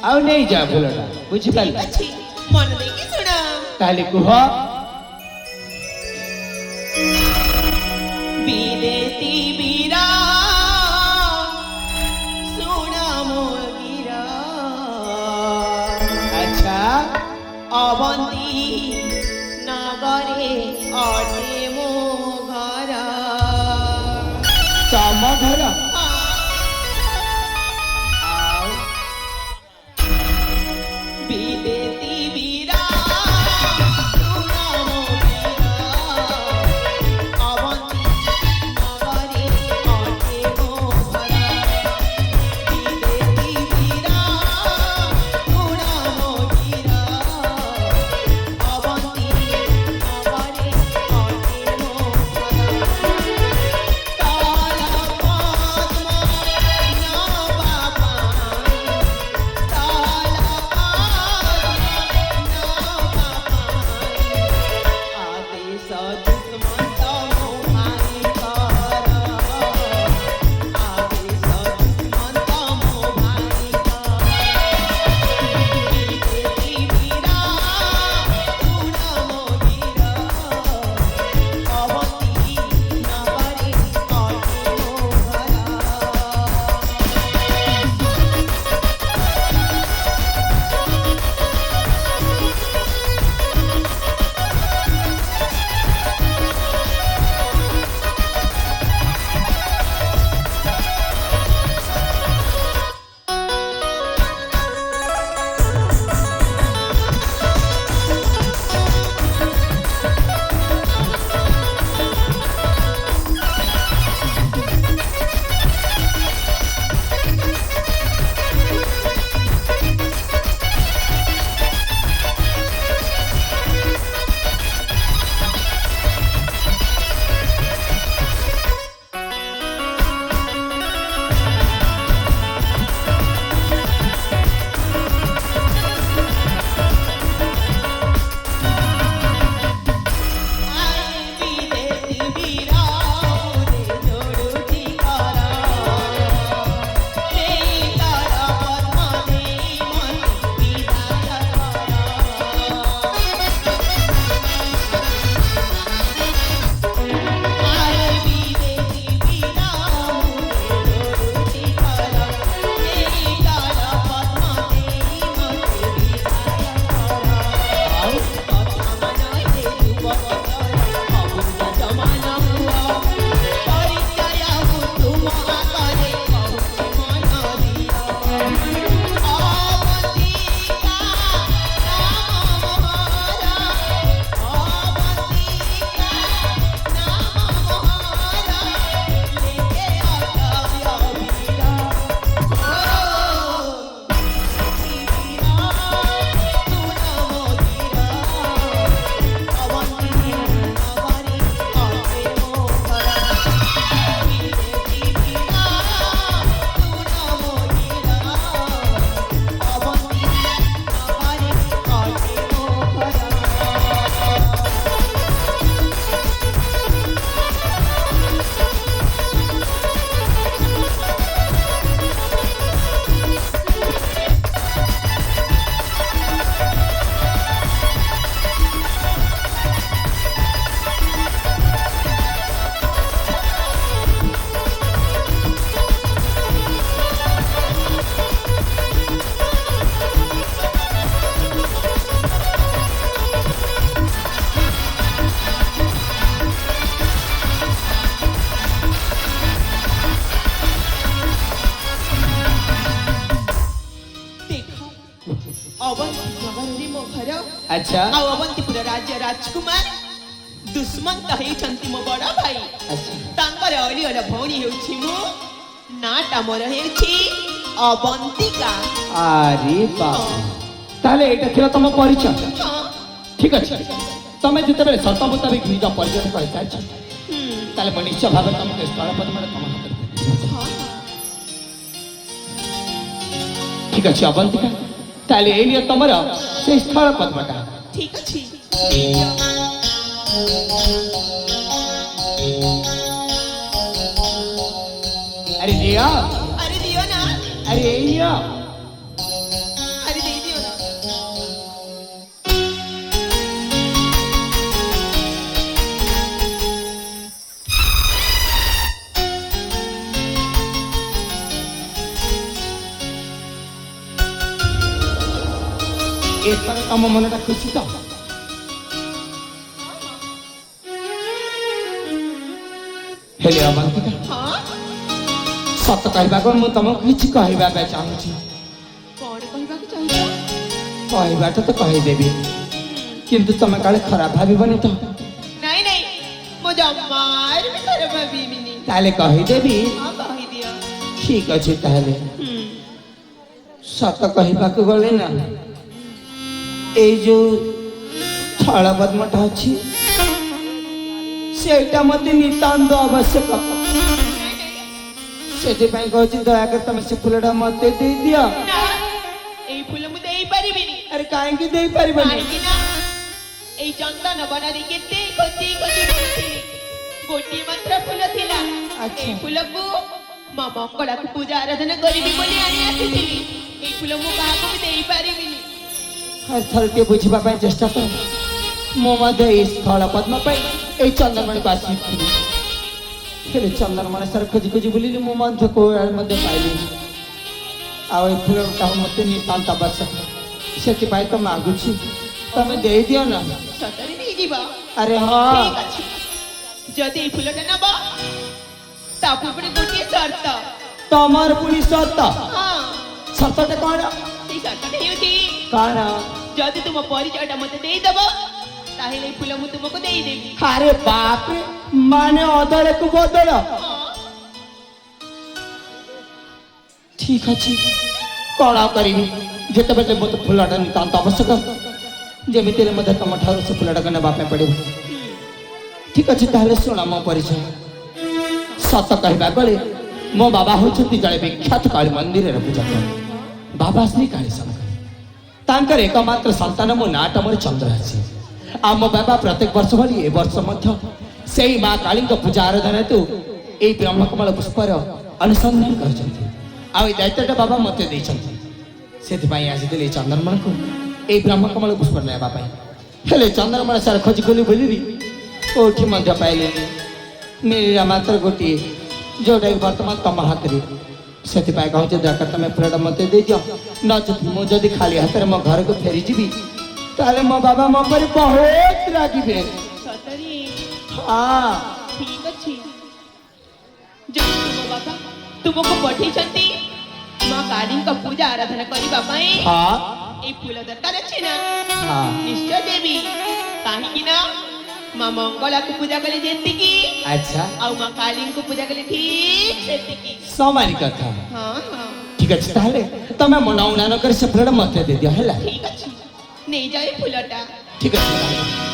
ଆଉ ନେଇଯା ଫୁଲଟା ବୁଝିପାରିଲ ଅଛି ମନ ଦେଇକି ଶୁଣ ତାହେଲେ କୁହ ବିଦେଶୀ ବୀରା ଶୁଣ ମୋ ଗୀରା ଆଚ୍ଛା ଅବନ୍ତୀ ନଗରେ ଅଟେ ମୋ ଘର ତମ ଘର ଆଉ ବିଦେଶୀ ବୀରା ଶୁଣ ମୋ ଗୀରା ଅବନ୍ତୀ ନଗରେ ଅଟେ ମୋ ଘର ବିଦେଶୀ ବୀରା ଶୁଣ ମୋ ଗୀରା ଅବନ୍ତୀ ନଗରେ ଅଟେ ମୋ ଘର ତାଳ ପଦ୍ମ ନବା ପାଣି ତାଳ ପଦ୍ମ ନବା ପାଣି ଆଦେଶ ଦୁଷ୍ମନ୍ତ ମୋ ଭାଇ କର ଆଦେଶ ଦୁଷ୍ମନ୍ତ ମୋ ଭାଇ କର ବିଦେଶୀ ବୀରା ଶୁଣ ମୋ ଗୀରା ଅବନ୍ତୀ ନଗରେ ଅଟେ ମୋ ଘର ବିଦେଶୀ ବୀରା ମୁରେ ଯୋଡୁଛି କର ସେଇ ତାର ପଦ୍ମ ଦେଇ ମତେ ବିଦାୟ କର ବିଦେଶୀ ବୀରା ମୁରେ ଯୋଡୁଛି କର ସେଇ ତାର ପଦ୍ମ ଦେଇ ମତେ ବିଦାୟ କର ଆଉ କଥା ମନରେ ଯୁବକର ଅବୁଝ ଜମାନ ହୁଅ ପରିଚୟ ମୁଁ ତୁମ ଆଗରେ କହୁଛି ମନ ଦିଅ ଅବନ୍ତିକା ନାମ ମୋହର ଅବନ୍ତିକା ନାମ ମୋହର ଲେକେ ଅଟବ୍ୟ ବୀର ଅବନ୍ତୀ ନଗରରେ ମୋ ଘର ଆଚ୍ଛା ଆଉ ଅବନ୍ତିପୁର ରାଜ୍ୟ ରାଜକୁମାର ଦୁଷ୍ମନ୍ତ ହେଉଛନ୍ତି ମୋ ବଡ଼ ଭାଇ ଆଚ୍ଛା ତାଙ୍କର ଅଲିଅଲ ଭଉଣୀ ହେଉଛି ମୁଁ ନାଁଟା ମୋର ହେଉଛି ଅବନ୍ତିକା ଆରେ ବାପ ତାହେଲେ ଏଇଟା ଥିଲା ତମ ପରିଚୟ ହଁ ଠିକ ଅଛି ତମେ ଯେତେବେଳେ ସତ ମୁତାବିକ ନିଜ ପରିଚୟ କରିସାରିଛ ତାହେଲେ ମୁଁ ନିଶ୍ଚୟ ଭାବରେ ତମକୁ ସ୍ଥଳପଦ୍ମରେ ତମ ହାତରେ ଦେବି। ହଁ ଠିକ ଅଛି ଅବନ୍ତିକା ତାହେଲେ ଏଇ ନିଅ ତମର ସେଇ ସ୍ଥଳପଦ୍ମଟା ଠିକ ଅଛି अरे दिया अरे दियो ना अरे ये लिया ଏଥର ତମ ମନଟା ଖୁସି ତ? ହେଲେ ଅବନ୍ତିକା, ହଁ ସତ କହିବାକୁ ମୁଁ ତମକୁ କିଛି କହିବା ପାଇଁ ଚାହୁଁଛି। କଣ କହିବାକୁ ଚାହୁଁଛ? କହିବାଟା ତ କହିଦେବି, କିନ୍ତୁ ତମେ କାଳେ ଖରାପ ଭାବିବନି ତ? ନାଇଁ ନାଇଁ, ମୁଁ ଜମାରୁ ବି ଖରାପ ଭାବିବିନି। ତାହେଲେ କହିଦେବି। ହଁ କହିଦିଅ। ଠିକ ଅଛି ତାହେଲେ। ହୁଁ। ସତ କହିବାକୁ ଗଲେ ନା, ଏଇ ଯୋଉ ଛଳ ପଦ୍ମଟା ଅଛି ସେଇଟା ମତେ ନିତାନ୍ତ ଆବଶ୍ୟକ। ସେଥିପାଇଁ କହୁଛି ଦୟାକରି ତମେ ସେ ଫୁଲଟା ମତେ ଦେଇଦିଅ। ନା, ଏଇ ଫୁଲ ମୁଁ ଦେଇପାରିବିନି। ଆରେ କାହିଁକି ଦେଇପାରିବନି? କାହିଁକି ନା ଏଇ ଚନ୍ଦନ ବନରେ କେତେ ଖୋଜି ଖୋଜି ବୁଲିଥିଲି, ଗୋଟିଏ ମାତ୍ର ଫୁଲ ଥିଲା। ଆଚ୍ଛା। ଏଇ ଫୁଲକୁ ମୋ ମଙ୍ଗଳାକୁ ପୂଜା ଆରାଧନା କରିବି ବୋଲି ଆଣି ଆସିଥିଲି। ଏଇ ଫୁଲ ମୁଁ କାହାକୁ ବି ଦେଇପାରିବିନି। ଥରେ ଟିକେ ବୁଝିବା ପାଇଁ ଚେଷ୍ଟା କର। ମୁଁ ମଧ୍ୟ ଏଇ ସ୍ଥଳ ପଦ୍ମ ପାଇଁ ଏଇ ଚନ୍ଦନମଣିକୁ ଆସିଥିଲି, ହେଲେ ଚନ୍ଦନମଣି ସାର ଖୋଜି ଖୋଜି ବୁଲିଲି, ମୁଁ ମଧ୍ୟ କୋଉଆଡ଼େ ମଧ୍ୟ ପାଇଲିନି। ଆଉ ଏଇ ଫୁଲଟା ମତେ ନିତାନ୍ତ ଆବଶ୍ୟକ, ସେଥିପାଇଁ ତ ମାଗୁଛି ତମେ ଦେଇଦିଅ ନା। ସତରେ ନେଇଯିବ? ଆରେ ହଁ। ଠିକ ଅଛି, ଯଦି ଏଇ ଫୁଲଟା ନେବ ତା ପୂର୍ବରୁ ଗୋଟିଏ ସର୍ତ୍ତ। ତମର ପୁଣି ସତ? ହଁ, ସତଟା କଣ? ସେଇ ସର୍ତ୍ତଟା ହେଉଛି, କଣ? ଯଦି ତୁମ ପରିଚୟଟା ମତେ ଦେଇଦବ ତାହେଲେ ଏଇ ଫୁଲ ମୁଁ ତୁମକୁ ଦେଇଦେବି। ଆରେ ବାପରେ, ମାନେ ଅଦଳକୁ ବଦଳ। ହଁ, ଠିକ ଅଛି, କଣ ଆଉ କରିବି? ଯେତେବେଳେ ମୋତେ ଫୁଲଟା ନିତାନ୍ତ ଆବଶ୍ୟକ, ଯେମିତି ହେଲେ ମଧ୍ୟ ତମ ଠାରୁ ସେ ଫୁଲଟାକୁ ନେବା ପାଇଁ ପଡ଼ିବ। ଠିକ ଅଛି ତାହେଲେ ଶୁଣ ମୋ ପରିଚୟ। ସତ କହିବା ଗଲେ ମୋ ବାବା ହେଉଛନ୍ତି ଜଣେ ବିଖ୍ୟାତ କାଳୀ ମନ୍ଦିରର ପୂଜକ, ବାବା ଶ୍ରୀ କାଳୀ ଶଙ୍କର। ତାଙ୍କର ଏକମାତ୍ର ସନ୍ତାନ ମୋ ନାଁଟା ମୋର ଚନ୍ଦ୍ରହାସୀ। ଆଉ ମୋ ବାବା ପ୍ରତ୍ୟେକ ବର୍ଷ ଭଳି ଏ ବର୍ଷ ମଧ୍ୟ ସେଇ ମା କାଳୀଙ୍କ ପୂଜା ଆରାଧନା ହେତୁ ଏଇ ବ୍ରହ୍ମକମଳ ପୁଷ୍ପର ଅନୁସନ୍ଧାନ କରିଛନ୍ତି। ଆଉ ଏଇ ଦାୟିତ୍ୱଟା ବାବା ମୋତେ ଦେଇଛନ୍ତି, ସେଥିପାଇଁ ଆସିଥିଲି ଏଇ ଚନ୍ଦନମଣିକୁ ଏଇ ବ୍ରହ୍ମକମଳ ପୁଷ୍ପ ନେବା ପାଇଁ। ହେଲେ ଚନ୍ଦନମଣି ସାର ଖୋଜି ଖୋଲି ବୁଲିବି, କୋଉଠି ମଧ୍ୟ ପାଇଲିନି। ମିଳିଲା ମାତ୍ର ଗୋଟିଏ, ଯୋଉଟାକି ବର୍ତ୍ତମାନ ତମ ହାତରେ। ସେଥିପାଇଁ କହୁଛି ଦରକାର ତମେ ଫୁଲଟା ମୋତେ ଦେଇଦିଅ, ନଚେତ୍ ମୁଁ ଯଦି ଖାଲି ହାତରେ ମୋ ଘରକୁ ଫେରିଯିବି ତାହେଲେ ମୋ ବାବା ମୋ ଉପରେ ବହୁତ ରାଗିବେ। ସତରେ? ହଁ। ଠିକ ଅଛି, ଯଦି ତୁମ ବାବା ତୁମକୁ ପଠେଇଛନ୍ତି ମା କାଳୀଙ୍କ ପୂଜା ଆରାଧନା କରିବା ପାଇଁ, ହଁ। ଏଇ ଫୁଲ ଦରକାର ଅଛି ନା? ହଁ। ନିଶ୍ଚୟ ଦେବି। କାହିଁକି ନା ମା ମଙ୍ଗଳାକୁ ପୂଜା କଲେ ଯେତିକି, ଆଚ୍ଛା, ଆଉ ମା କାଳୀଙ୍କୁ ପୂଜା କଲେ ଠିକ ସେତିକି। ସମାନ କଥା। ହଁ ହଁ, ଠିକ ଅଛି ତାହେଲେ ତମେ ମନ ଉଣା ନ କରି ସେ ଫୁଲଟା ମୋତେ ଦେଇଦିଅ ହେଲା। ଠିକ ଅଛି, ନେଇଯାଅ ଏଇ ଫୁଲଟା। ଠିକ ଅଛି ତାହେଲେ।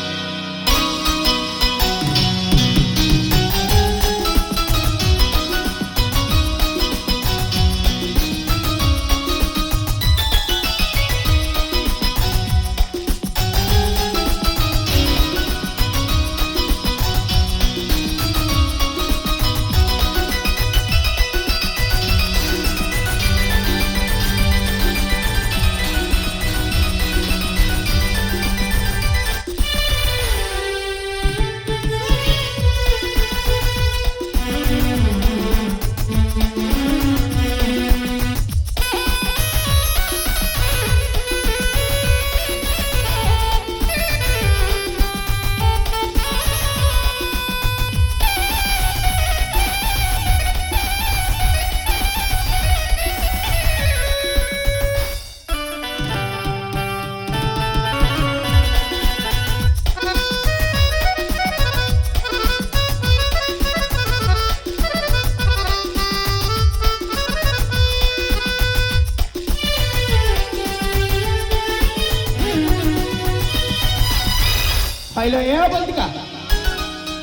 ପାଇଲ ଏ ବନ୍ଦିକା,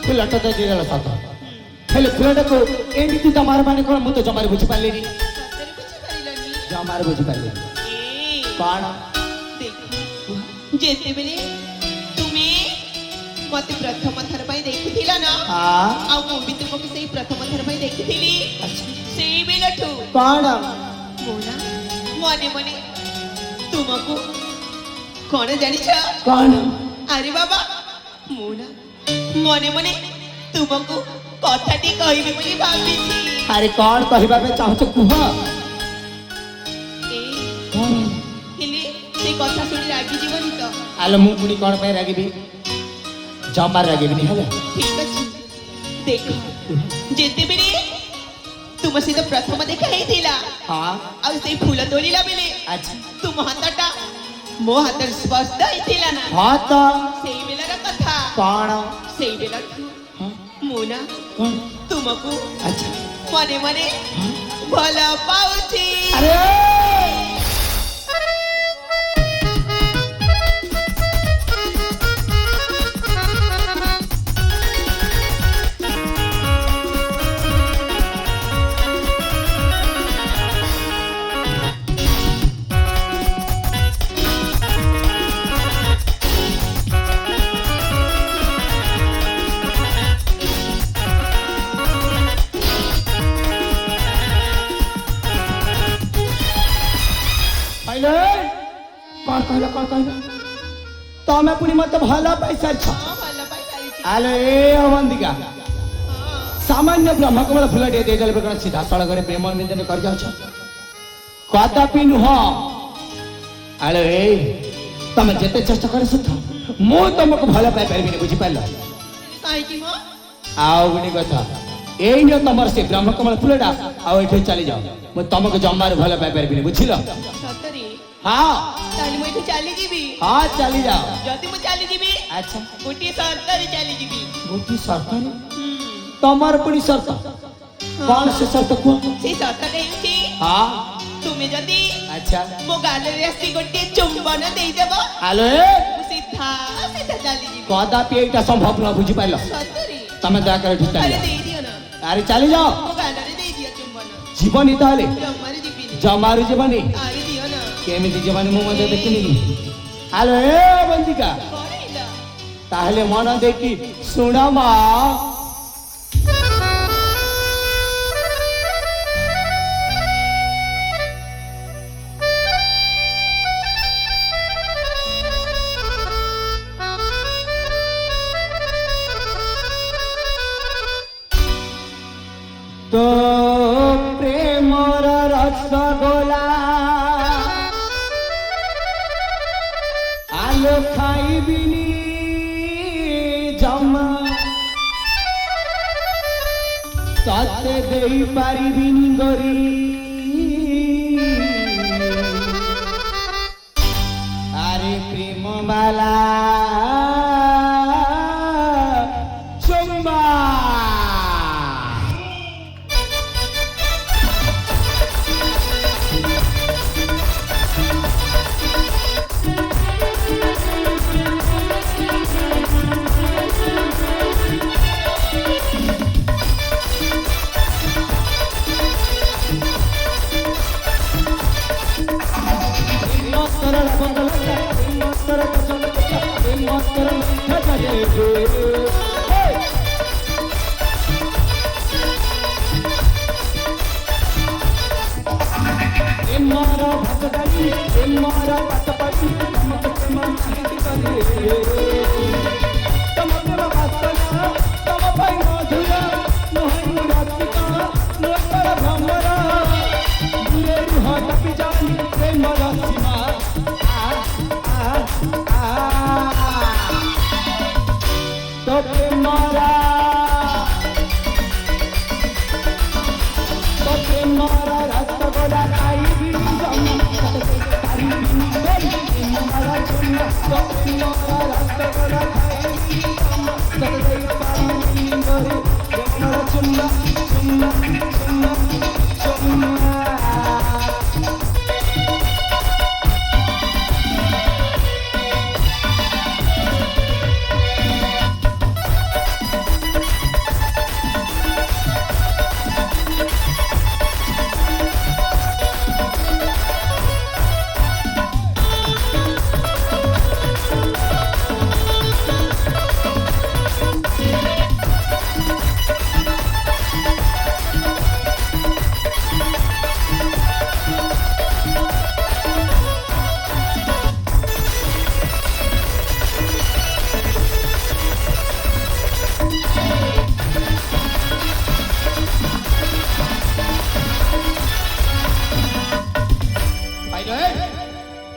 ଫୁଲଟା ତ ଦେଇଦେଲ ସତ, ହେଲେ ଫୁଲଟାକୁ ଏମିତି ଜମାର ମାନେ କ'ଣ ମୁଁ ତ ଜମାରେ ବୁଝିପାରିଲିନି। ସତରେ ବୁଝିପାରିଲନି? ଜମାରେ ବୁଝିପାରିଲିନି। ଏ କ'ଣ? ଦେଖ, ଯେତେବେଳେ ତୁମେ ମତେ ପ୍ରଥମ ଥର ପାଇଁ ଦେଖିଥିଲ ନା, ହଁ। ଆଉ ମୁଁ ବି ତୁମକୁ ସେଇ ପ୍ରଥମ ଥର ପାଇଁ ଦେଖିଥିଲି, ଆଚ୍ଛା। ସେଇ ବେଳଠୁ କ'ଣ? ମୁଁ ନା ମନେ ମନେ ତୁମକୁ କ'ଣ ଜାଣିଛ? କ'ଣ? ଆରେ ବାବା, ମୁଁ ନା ମନେ ମନେ ତୁମକୁ କଥାଟି କହିବି ବୋଲି ଭାବିଛି। ଆରେ କ'ଣ କହିବା ପାଇଁ ଚାହୁଁଛ କୁହ। ଏ କ'ଣ? ହେଲେ ସେ এই কথা শুনে রাগি জীবনী তো ଆଲୋ ମୁଁ ପୁଣି କ'ଣ ପାଇଁ ରାଗିବି ଜମା ରାଗିବିନି ହେଲା ঠিক আছে ଦେଖ ଯେତେବେଳେ ତୁମ ସହିତ ପ୍ରଥମ ଦେଖା ହେଇଥିଲା ହଁ ଆଉ ସେଇ ଫୁଲ ତୋଳିଲା ବେଳେ ଆଚ୍ଛା ତୁମ ହାତଟା ମୋ ହାତରେ ସ୍ପର୍ଶ ହେଇଥିଲା ନା ହଁ ତ ସେଇ ବେଳାର କଥା କ'ଣ ସେଇ ବେଳାଠୁ ହଁ ମୁଁ ନା କ'ଣ ତୁମକୁ ଆଚ୍ଛା ମନେ ମନେ ଭଲ ପାଉଛି ଆରେ କ'ଣ କହିଲ ତମେ ପୁଣି ମତେ ଭଲ ପାଇସାରିଛ ହଁ ଭଲ ପାଇସାରିଛି ଆଲୋ ଏ ଅବନ୍ତିକା ସାମାନ୍ୟ ବ୍ରହ୍ମକମଳ ଫୁଲଟିଏ ଦେଇଦେଲେ କ'ଣ ସିଧାସଳଖରେ ପ୍ରେମ ନିବେଦନ କରିଯାଉଛ କଦାପି ନୁହଁ ଆଲୋ ଏ ତମେ ଯେତେ ଚେଷ୍ଟା କର ସୁଦ୍ଧା ମୁଁ ତମକୁ ଭଲ ପାଇପାରିବିନି ବୁଝିପାରିଲ କାହିଁକି ମ ଆଉ ଗୋଟେ କଥା ଏଇ ନିଅ ତମର ସେ ବ୍ରହ୍ମକମଳ ଫୁଲଟା ଆଉ ଏଠି ଚାଲିଯାଅ ମୁଁ ତମକୁ ଜମାରୁ ଭଲ ପାଇପାରିବିନି ବୁଝିଲ ସତରେ ହଁ ତାହେଲେ ମୁଁ ଏଠୁ ଚାଲିଯିବି ହଁ ଚାଲିଯାଅ ଯଦି ମୁଁ ଚାଲିଯିବି ଆଚ୍ଛା ଗୋଟିଏ ସର୍ତ୍ତରେ ଚାଲିଯିବି ଗୋଟିଏ ସର୍ତ୍ତରେ ତମର ପୁଣି ସର୍ତ୍ତ କ'ଣ ସେ ସର୍ତ୍ତ କୁହ ସେଇ ସର୍ତ୍ତଟା ହେଉଛି ହଁ ତୁମେ ଯଦି ଆଚ୍ଛା ମୋ ଗାଲରେ ଆସି ଗୋଟିଏ ଚୁମ୍ବନ ଦେଇଦେବ ଆଲୋ ମୁଁ ସିଧା ସିଧା ଚାଲିଯିବି କଦାପି ଏଇଟା ସମ୍ଭବ ନୁହଁ ବୁଝିପାରିଲ ସତରେ ତମେ ଦୟାକରି ଏଠି ଆରେ ଚାଲିଯାଅ ଦେଇଦିଅ ନା ଆରେ ଚାଲିଯାଅ ମୋ ଗାଲରେ ଦେଇଦିଅ ଚୁମ୍ବନ ଯିବନି ତାହେଲେ ଜମାରେ ଯିବିନି ଜମାରୁ ଯିବନି ଆରେ ଦିଅ ନା କେମିତି ଯିବନି ମୁଁ ମଧ୍ୟ ଦେଖିନି ଆଲୋ ଏ ବନ୍ଦିକା କଣ ହେଲା ତାହେଲେ ମନ ଦେଇକି ଶୁଣ ମା তো প্রেমর রসগোলা আলো খাইবিনি জমা ততে দেই পারিবিনি গরি আরে প্রেম বালা চুম্বা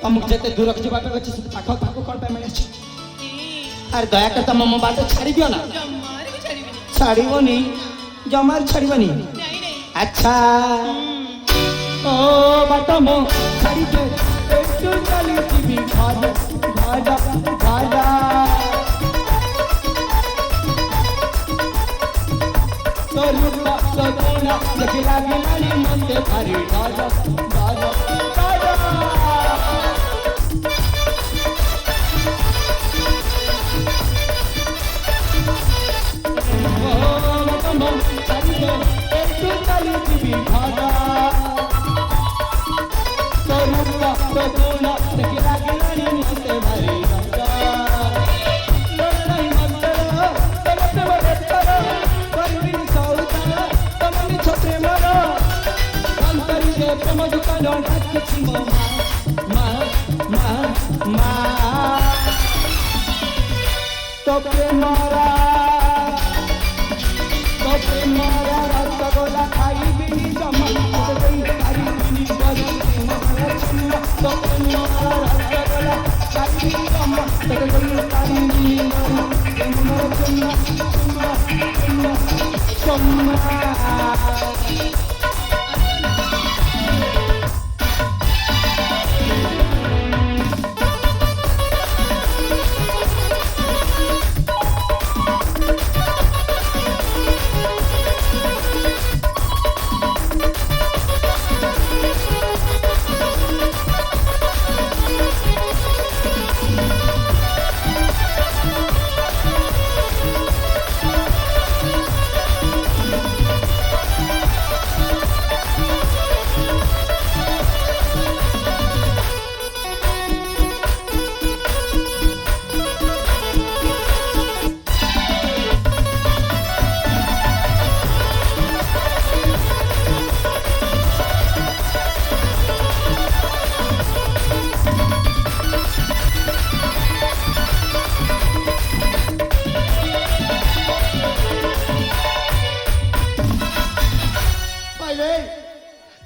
ତମକୁ ଯେତେ ଦୂରକୁ ଯିବା ପାଇଁ ଅଛି ସେତେ ପାଖ ପାଖ କ'ଣ ପାଇଁ ମିଳିଛି ଏ ଆରେ ଦୟାକରି ତମ ମୋ ବାଟ ଛାଡ଼ି ଦିଅ ନା ଜମାରୁ ବି ଛାଡ଼ିବିନି। ଛାଡ଼ିବନି ଜମାରୁ ଛାଡ଼ିବନି ନାଇଁ ନାଇଁ। ଆଚ୍ଛା ଓ ବାଟ ମୋ ଛାଡ଼ି ଦେ ଏଠୁ ଚାଲିଯିବି ଘର ଘର ଘର ତୋର ସଗୁଣ ଦେଖି ଲାଗିଲାଣି ମତେ ଭାରି ଡର ଡର ଡର প্রেম দোকান ডাকছি মা মা মা মা তোকে মারা তোকে মারা রসগোল্লা খাইবিনি জমা খাইবিনি বলি তোকে মারা রসগোল্লা খাইবিনি জমা তোকে বলি খাইবিনি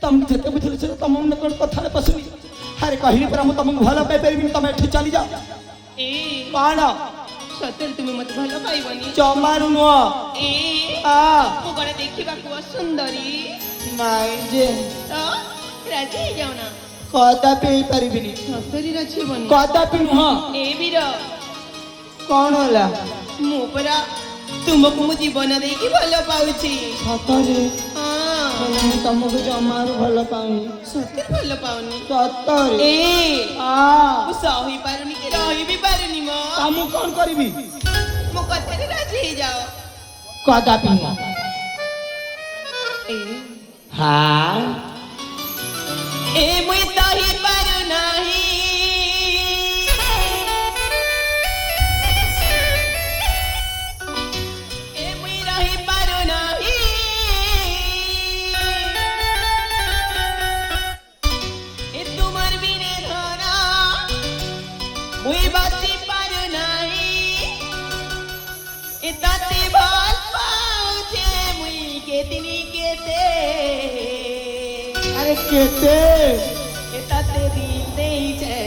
तुम जिते बुझे तुम कथा पशुनी अरे कहली पर तुमको भल पाई तुम एठी चली जाओ ଏ कौन ସତରେ ତୁମେ ମତେ ଭଲ ପାଇବନି। जमारू नुह ଏ आ ମୁଁ କଣ ଦେଖିବାକୁ ଅସୁନ୍ଦରୀ? नाई जे ତ ରାଜି ହେଇଯାଉ ନା। कदापि पारिबिनी ସତରେ ରାଜି ହେବନି। कदापि नुह ଏ ବୀର कौन होला ମୁଁ ପରା ତୁମକୁ ମୁଁ ଜୀବନ ଦେଇକି ଭଲ ପାଉଛି। सतरे ହଁ तुमको जमारू भल पाऊनी ସତରେ ଭଲ ପାଉନି। सतरे ଏ आ ମୁଁ ସହି ପାରୁନି କି ରହି ବି ପାରୁନି ମ। कामू कौन करिबी ମୋ କଥାରେ ରାଜି ହେଇଯାଅ। कदापि नुह ଏ हाँ ଏ ମୁଇଁ ସହି ପାରୁନାହିଁ। ଏ ମୁଇଁ ରହି ପାରୁନାହିଁ। ଏ ତୁମର ବିନେ ଧରା ମୁଇଁ ବସି ପାରୁନାହିଁ। ଏ ତତେ ଭଲ ପାଉଛେ ମୁଇଁ କେତିନି କେତେ। अरे केते এটাতে দিন দেইছে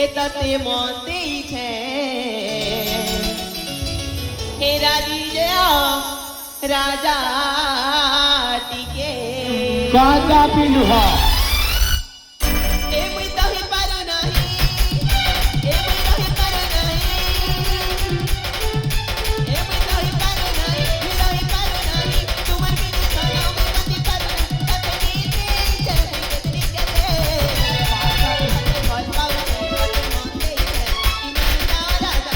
এটাতে মন দেইছে হে রাজি যে রাজা টিকে कदापि नुह এ মুই তহি পারু নাহি এ মুই রহি পারু নাহি এ মুই রহি পারু নাহি মুই রহি পারু নাহি তোমার বিনে ছাড়া মুই বাঁচি পারু না তাতে দিন দেইছে মুই কেতনি কেতে ভাল পাউছে তাতে মন দেইছে ইমানে যা রাজা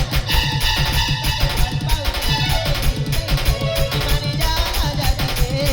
ভাল পাউছে ইমানে যা রাজা রে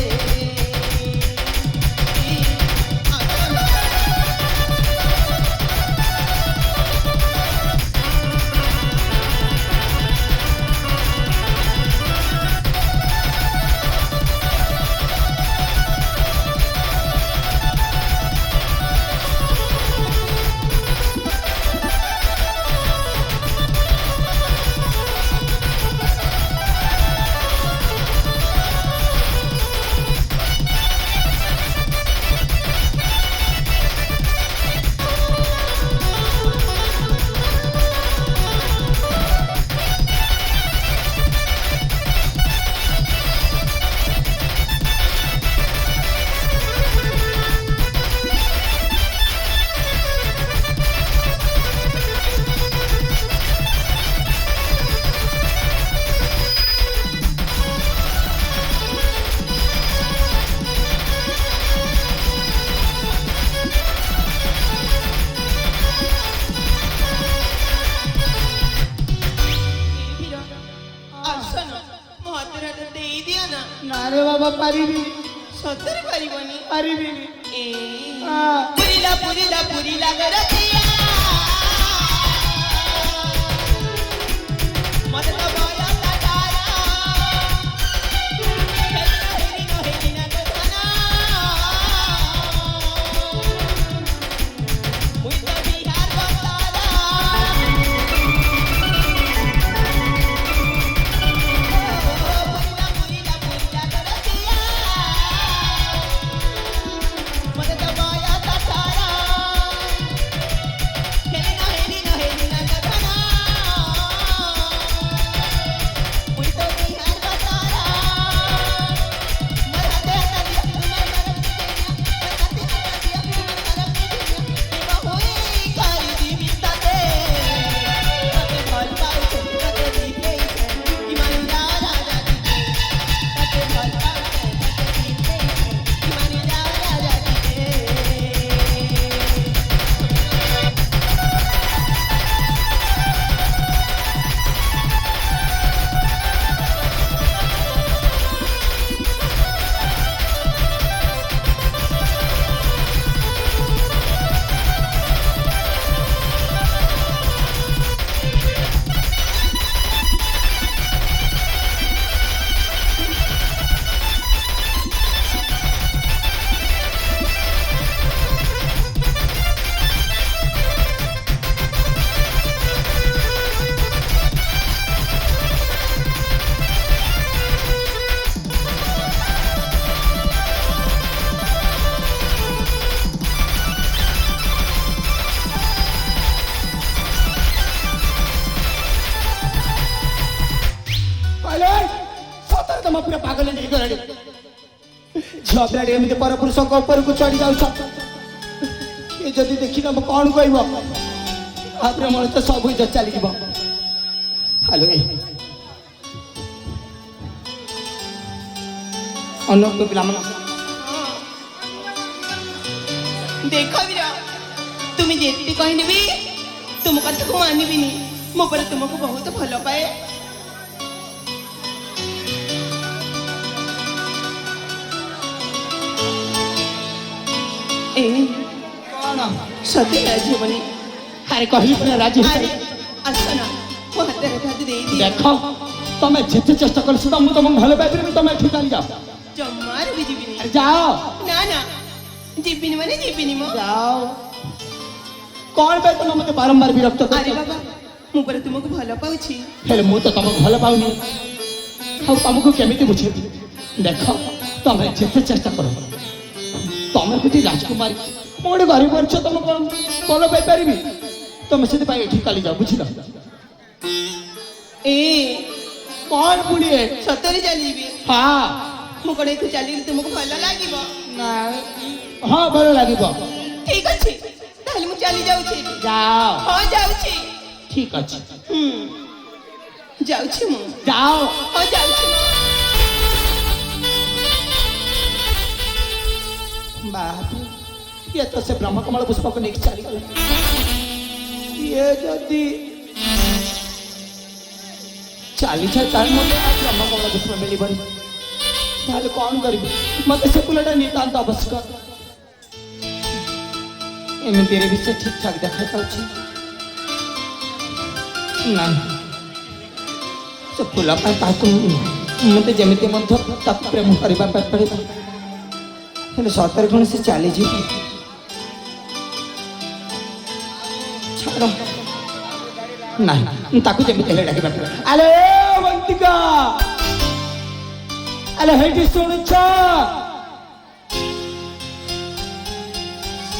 ଜମା ପାରିବି ସତରେ ପାରିବନି ପାରିବିନି ଏ ହଁ। ପୁରିଲା ପୁରିଲା ପୁରିଲା ଗରତିଆ ମତେ ତ ବୟ ତାରା ହେରି ନା ଗଧନା ମୁଇ ତ ବିହାର ବତାରା ପୁରିଲା ପୁରିଲା ଗରତିଆ ମତେ ତ ବୟ ତାରା ହେରି ନା ଗଧନା ମୁଇ ତ ବିହାର ବତାରା ମରତେ ଦିଆ ତୁମର ହୋଇ କରି ଦିବି ତାତେ ତତେ ଭଲ ପାଉଛେ ତତେ ଦିତେଇଛେ ଇମାନି ରାଜା ତତେ ଭଲ ପାଉଛେ ତତେ ଦିତେଇଛେ ଇମାନି ରାଜା କହିଲେ ସତରେ ତମ ପୁରା ପାଗଳ ହେଇଗଲାଣି ଝିଅ ପିଲାଟି ଏମିତି ପରପୁରୁଷଙ୍କ ଉପରକୁ ଚଢି ଯାଉଛ କିଏ ଯଦି ଦେଖିନବ କଣ କହିବ ତାପରେ ମୋର ତ ସବୁ ଇଜ୍ଜତ ଚାଲିଯିବ ହ୍ୟାଲୋ ଅନ୍ୟ ପିଲାମାନେ ଦେଖ ବୀର ତୁମେ ଯେତେ କହିଲେ ବି ତୁମ କଥାକୁ ମାନିବିନି ମୋ ପରେ ତୁମକୁ ବହୁତ ଭଲ ପାଏ ଏ କଣ ସତେ ରାଜି ହେବନି ଆରେ କହିଲି ପୁରା ରାଜି ଆରେ ହେଇଯାଇ ଆସ ନା ମୋ ହାତରେ ହାତ ଦେଇଦିଅ ଦେଖ ତମେ ଯେତେ ଚେଷ୍ଟା କର ସୁଦ୍ଧା ମୁଁ ତମକୁ ଭଲ ପାଇପାରିବି ତମେ ଏଠି ଚାଲିଯାଅ ଜମାରୁ ବି ଯିବିନି ଆରେ ଯାଅ ନା ନା ଯିବିନି ମାନେ ଯିବିନି ମୋ ଯାଅ କଣ ପାଇଁ ତମେ ମତେ ବାରମ୍ବାର ବିରକ୍ତ ଆରେ କରୁଛ ବାବା ମୁଁ ପରେ ତୁମକୁ ଭଲ ପାଉଛି ହେଲେ ମୁଁ ତ ତମକୁ ଭଲ ପାଉନି ଆଉ ତମକୁ କେମିତି ବୁଝେଇବି ଦେଖ ତମେ ଯେତେ ଚେଷ୍ଟା କର ତମେ ଗୋଟେ ରାଜକୁମାରୀ ମୁଁ ଗୋଟେ ଗରିବ ଅଛ ତମେ କଣ ଭଲ ପାଇପାରିବି ତମେ ସେଥିପାଇଁ ଏଠି କାଲି ଯାଅ ବୁଝିଲ ଏ କଣ ପୁଣି ଏ? ସତରେ ଚାଲିବି ହଁ ମୁଁ କଣ ଏଠୁ ଚାଲିଲେ ତୁମକୁ ଭଲ ଲାଗିବ ନା ହଁ ଭଲ ଲାଗିବ ଠିକ ଅଛି ତାହେଲେ ମୁଁ ଚାଲି ଯାଉଛି ଯାଅ ହଁ ଯାଉଛି ଠିକ ଅଛି ଯାଉଛି ମୁଁ ଯାଅ ହଁ ଯାଉଛି ମୁଁ ବାପରେ ଇଏ ତ ସେ ବ୍ରହ୍ମକମଳ ପୁଷ୍ପକୁ ନେଇକି ଚାଲିଗଲା ଇଏ ଯଦି ଚାଲିଥାଏ ତାହେଲେ ମୋତେ ଆଉ ବ୍ରହ୍ମକମଳ ପୁଷ୍ପ ମିଳିବନି ତାହେଲେ କଣ କରିବି ମତେ ସେ ଫୁଲଟା ନିତାନ୍ତ ଆବଶ୍ୟକ ଏମିତିରେ ବି ସେ ଠିକ ଠାକ ଦେଖାଯାଉଛି ନା ସେ ଫୁଲ ପାଇଁ ତାକୁ ମତେ ଯେମିତି ମଧ୍ୟ ତାକୁ ପ୍ରେମ କରିବା ପାଇଁ ପଡ଼ିବ ହେଲେ ସତରେ କଣ ସେ ଚାଲିଯିବ ଛାଡ଼ ନାଇଁ ମୁଁ ତାକୁ ଯେମିତି ହେଲେ ଡାକିବା ପଡ଼ିବ ଆରେ ବନ୍ତିକା ଆରେ ହେଇଠି ଶୁଣୁଛ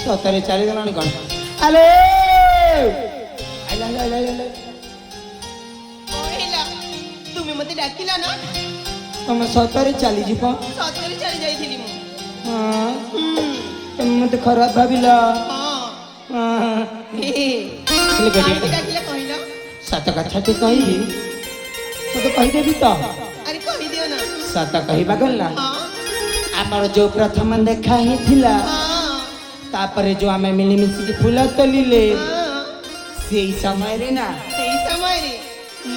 ସତରେ ଚାଲିଗଲାଣି କଣ ଆରେ ଆଇଲା ଆଇଲା ଆଇଲା କହିଲା ତୁମେ ମତେ ଡାକିଲା ନା ତମେ ସତରେ ଚାଲିଯିବ ସତରେ ଚାଲି ଯାଇଥିଲି ମୁଁ ହଁ ତମେ ମତେ ଖରାପ ଭାବିଲ ହଁ ହଁ ହେ ହେଲେ ଗୋଟିଏ କାହିଁକି ଡାକିଲା କହିଲ ସତ କଥାଟି କହିବି ତତେ କହିଦେବି ତ ଆରେ କହିଦିଅ ନା ସତ କହିବା ଗଲା ହଁ ଆମର ଯୋଉ ପ୍ରଥମ ଦେଖା ହେଇଥିଲା ହଁ ତାପରେ ଯୋଉ ଆମେ ମିଳିମିଶିକି ଫୁଲ ତୋଳିଲେ ହଁ ସେଇ ସମୟରେ ନା ସେଇ ସମୟରେ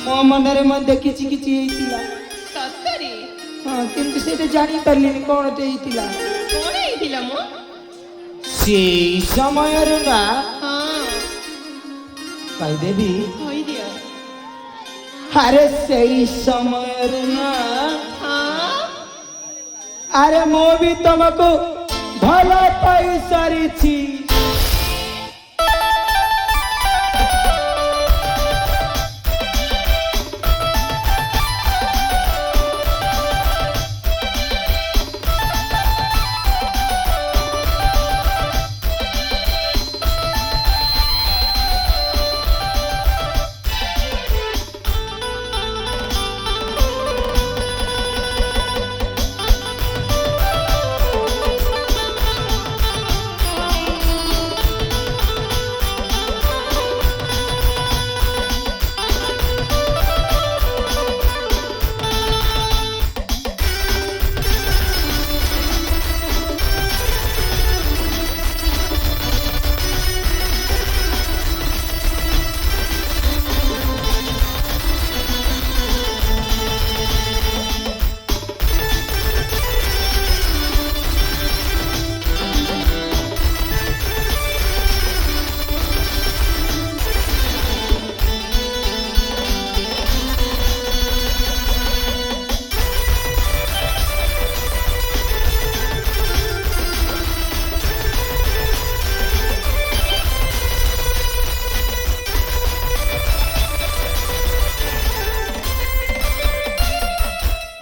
ମୋ ମନରେ ମଧ୍ୟ କିଛି କିଛି ହେଇଥିଲା ସତରେ ହଁ କିନ୍ତୁ ସେଇଟା ଜାଣିପାରିଲିନି କ'ଣଟେ ହେଇଥିଲା କଣ ହେଇଥିଲା ମୋ ସେଇ ସମୟରୁ ନା ହଁ କହିଦେବି କହିଦିଅ ଆରେ ସେଇ ସମୟରୁ ନା ହଁ ଆରେ ମୁଁ ବି ତମକୁ ଭଲ ପାଇ ସାରିଛି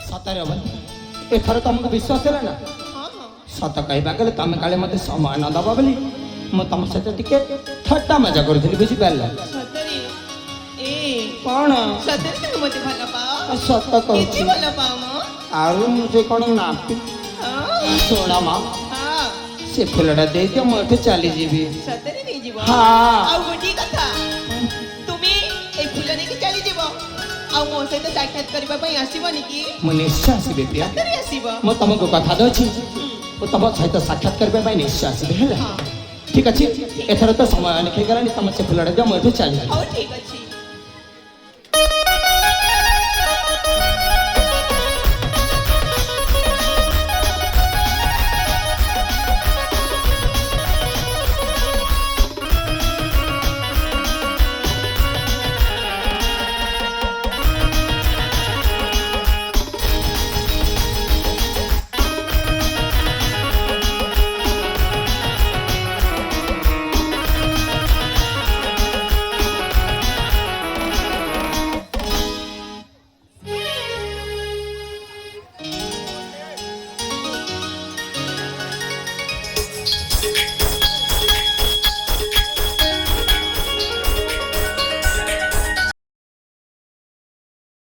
ସତରେ ହବ ଏଥର ତମକୁ ବିଶ୍ୱାସ ହେଲା ନା ହଁ ସତ କହିବା ଗଲେ ତମେ କାଳେ ମତେ ସମୟ ନ ଦବ ବୋଲି ମୁଁ ତମ ସହିତ ଟିକେ ଥଟ୍ଟା ମଜା କରୁଥିଲି ବୁଝିପାରିଲ ସତରେ ଏ କ'ଣ ସତରେ ତମେ ମତେ ଭଲ ପାଅ ସତ କେତେ କହୁଛି ଭଲ ପାଅ ମୋ ଆଉ ମୁଁ ସେ କ'ଣ ନାପି ହଁ ଶୁଣ ମା ହଁ ସେ ଫୁଲଟା ଦେଇଦିଅ ମୁଁ ଏଠୁ ଚାଲିଯିବି ସତରେ ନେଇଯିବ ହଁ। ଆଉ ଗୋଟିଏ କଥା ତୁମେ ଏଇ ଫୁଲ ନେଇକି ଚାଲିଯିବ ଆଉ ମୋ ସହିତ ସାକ୍ଷାତ କରିବା ପାଇଁ ଆସିବନି କି ମୁଁ ନିଶ୍ଚୟ ଆସିବି ପ୍ରିୟା ସତରେ ଆସିବ ମୁଁ ତମକୁ କଥା ଦେଉଛି ମୁଁ ତମ ସହିତ ସାକ୍ଷାତ କରିବା ପାଇଁ ନିଶ୍ଚୟ ଆସିବି ହେଲା ହଁ ଠିକ ଅଛି ଏଥର ତ ସମୟ ଅନେକ ହେଇଗଲାଣି ତମ ସେ ଫୁଲଟା ଦିଅ ମୁଁ ଏଠୁ ଚାଲିଯିବି ହଉ ଠିକ ଅଛି